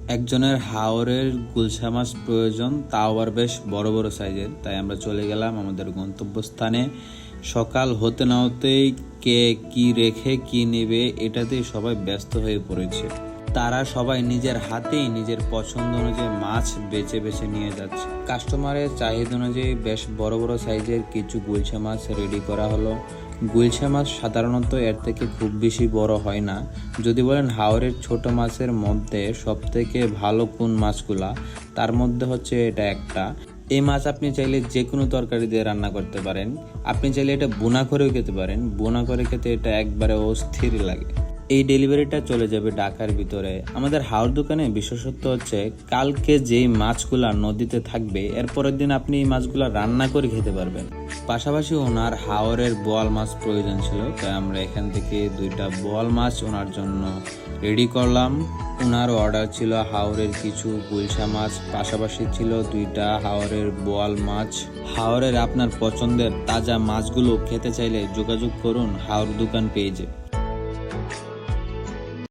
একজনের হাওরের গুলশা মাছ প্রয়োজন, তাও আবার বেশ বড় বড় সাইজের। তাই আমরা চলে গেলাম আমাদের গন্তব্যস্থানে। সকাল হতে না হতেই কে কি রেখে কি নেবে এটাতেই সবাই ব্যস্ত হয়ে পড়েছে। তারা সবাই নিজের হাতেই নিজের পছন্দ অনুযায়ী মাছ বেছে বেছে নিয়ে যাচ্ছে। কাস্টমারের চাহিদা অনুযায়ী বেশ বড় বড় সাইজের কিছু গুলশা মাছ রেডি করা হলো। গুলশা মাছ সাধারণত এর থেকে খুব বেশি বড় হয় না। যদি বলেন হাওরের ছোট মাছের মধ্যে সব থেকে ভালো কোন মাছগুলা, তার মধ্যে হচ্ছে এটা একটা। এই মাছ আপনি চাইলে যে কোনো তরকারি দিয়ে রান্না করতে পারেন। আপনি চাইলে এটা বোনা করেও খেতে পারেন। বোনা করে খেতে এটা একবারে অস্থির লাগে। এই ডেলিভারিটা চলে যাবে ঢাকার ভিতরে। আমাদের হাওর দোকানে বিশেষত্ব হচ্ছে কালকে যেই মাছগুলা নদীতে থাকবে এর পরের দিন আপনি এই মাছগুলা রান্না করে খেতে পারবেন। পাশাপাশি ওনার হাওরের বোয়াল মাছ প্রয়োজন ছিল, তাই আমরা এখান থেকে 2টা বোয়াল মাছ ওনার জন্য রেডি করলাম। ওনার অর্ডার ছিল হাওরের কিছু গুলশা মাছ, পাশাপাশি ছিল 2টা হাওরের বোয়াল মাছ। হাওরের আপনার পছন্দের তাজা মাছগুলো খেতে চাইলে যোগাযোগ করুন হাওর দোকান পেজে।